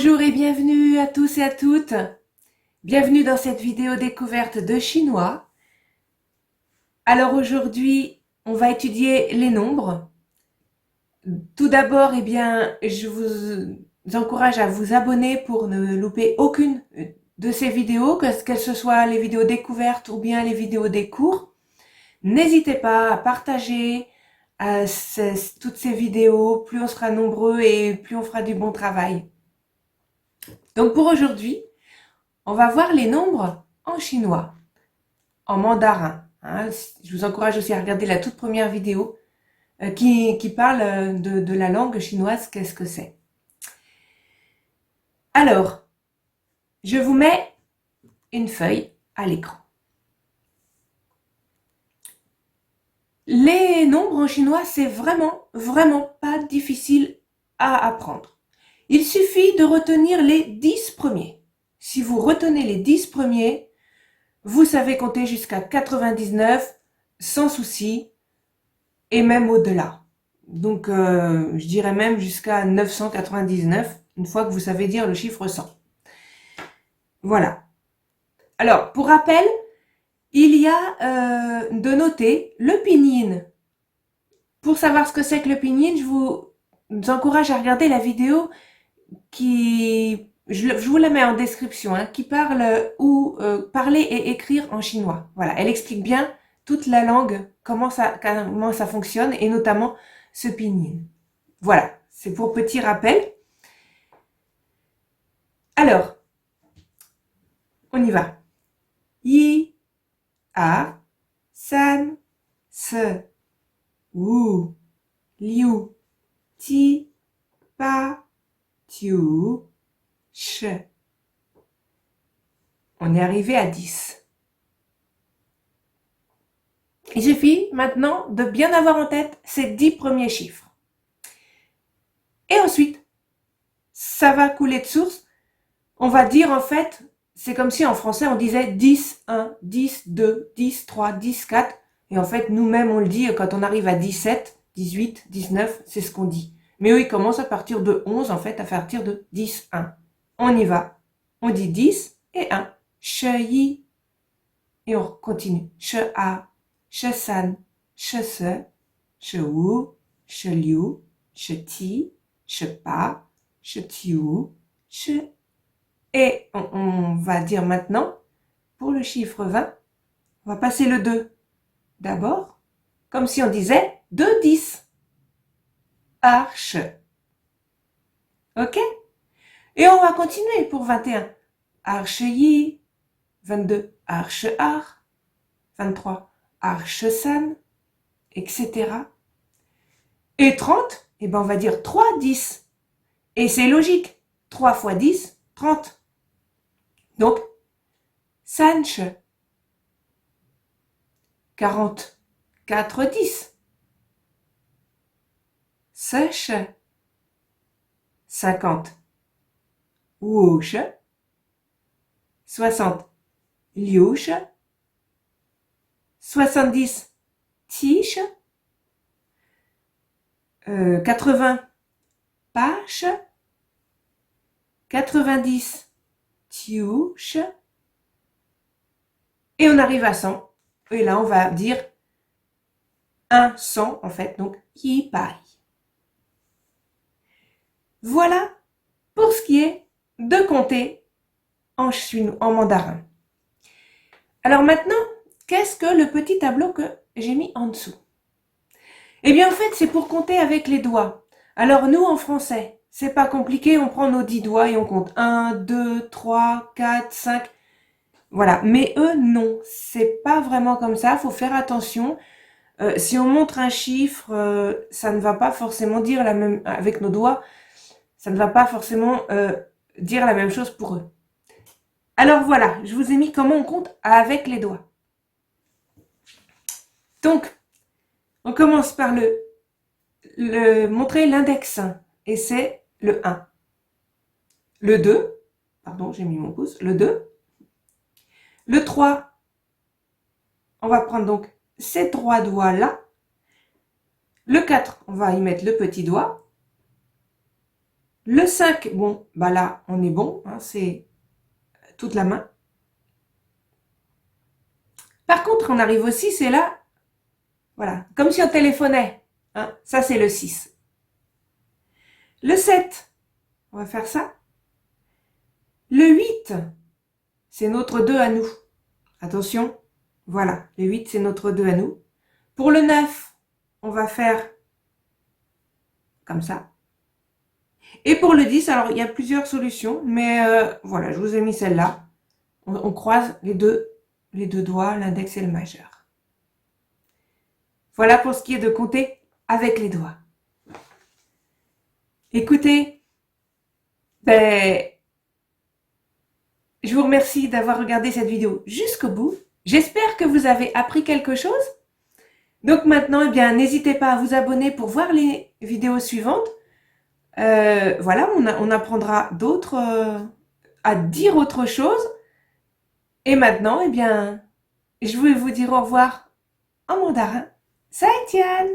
Bonjour et bienvenue à tous et à toutes. Bienvenue dans cette vidéo découverte de chinois. Alors aujourd'hui, on va étudier les nombres. Tout d'abord, je vous encourage à vous abonner pour ne louper aucune de ces vidéos, qu'elles ce soit les vidéos découvertes ou bien les vidéos des cours. N'hésitez pas à partager toutes ces vidéos, plus on sera nombreux et plus on fera du bon travail. Donc pour aujourd'hui, on va voir les nombres en chinois, en mandarin. Je vous encourage aussi à regarder la toute première vidéo qui parle de la langue chinoise, qu'est-ce que c'est. Alors, je vous mets une feuille à l'écran. Les nombres en chinois, c'est vraiment pas difficile à apprendre. Il suffit de retenir les 10 premiers. Si vous retenez les 10 premiers, vous savez compter jusqu'à 99 sans souci et même au-delà. Donc, je dirais même jusqu'à 999 une fois que vous savez dire le chiffre 100. Voilà. Alors, pour rappel, il y a de noter le pinyin. Pour savoir ce que c'est que le pinyin, je vous encourage à regarder la vidéo je vous la mets en description, qui parle parler et écrire en chinois. Voilà, elle explique bien toute la langue, comment ça fonctionne, et notamment ce pinyin. Voilà, c'est pour petit rappel. Alors, on y va. Yi, a, san, se, wu, liu, ti, pa, tiu, che. On est arrivé à 10. Il suffit maintenant de bien avoir en tête ces 10 premiers chiffres. Et ensuite, ça va couler de source. On va dire en fait, c'est comme si en français on disait 10, 1, 10, 2, 10, 3, 10, 4. Et en fait, nous-mêmes on le dit quand on arrive à 17, 18, 19, c'est ce qu'on dit. Mais eux, ils commencent à partir de 11, en fait, à partir de 10, 1. On y va. On dit 10 et 1. Che yi. Et on continue. Che a, che san, che se, che wu, che liu, che ti, che pa, che tiu, che. Et on va dire maintenant, pour le chiffre 20, on va passer le 2 d'abord, comme si on disait 2, 10. Arche. Ok? Et on va continuer pour 21. Arche yi. 22. Arche ar. 23. Arche san. Etc. Et 30, eh ben on va dire 3, 10. Et c'est logique. 3 fois 10, 30. Donc, sanche. 40. 4, 10. Sèche. 50. Wouche. 60. Liouche. 70. Tiche. 80. Pache. 90. Tiouche. Et on arrive à 100. Et là, on va dire 1, 100 en fait, donc yi pai. Voilà pour ce qui est de compter en mandarin. Alors maintenant, qu'est-ce que le petit tableau que j'ai mis en dessous? Eh bien en fait, c'est pour compter avec les doigts. Alors nous, en français, c'est pas compliqué, on prend nos 10 doigts et on compte 1, 2, 3, 4, 5. Voilà, mais eux, non, c'est pas vraiment comme ça, faut faire attention. Si on montre un chiffre, ça ne va pas forcément dire la même, avec nos doigts, ça ne va pas forcément dire la même chose pour eux. Alors voilà, je vous ai mis comment on compte avec les doigts. Donc, on commence par montrer l'index, et c'est le 1. Le 2, pardon, j'ai mis mon pouce, le 2. Le 3, on va prendre donc ces 3 doigts-là. Le 4, on va y mettre le petit doigt. Le 5, bon, bah là, on est bon, hein, c'est toute la main. Par contre, on arrive au 6 et là, voilà, comme si on téléphonait. Hein, ça, c'est le 6. Le 7, on va faire ça. Le 8, c'est notre 2 à nous. Attention, voilà, le 8, c'est notre 2 à nous. Pour le 9, on va faire comme ça. Et pour le 10, alors il y a plusieurs solutions, mais voilà, je vous ai mis celle-là. On croise les deux doigts, l'index et le majeur. Voilà pour ce qui est de compter avec les doigts. Écoutez, ben, je vous remercie d'avoir regardé cette vidéo jusqu'au bout. J'espère que vous avez appris quelque chose. Donc maintenant, eh bien, n'hésitez pas à vous abonner pour voir les vidéos suivantes. Voilà, on apprendra à dire autre chose. Et maintenant, eh bien, je vais vous dire au revoir en mandarin. Zaijian!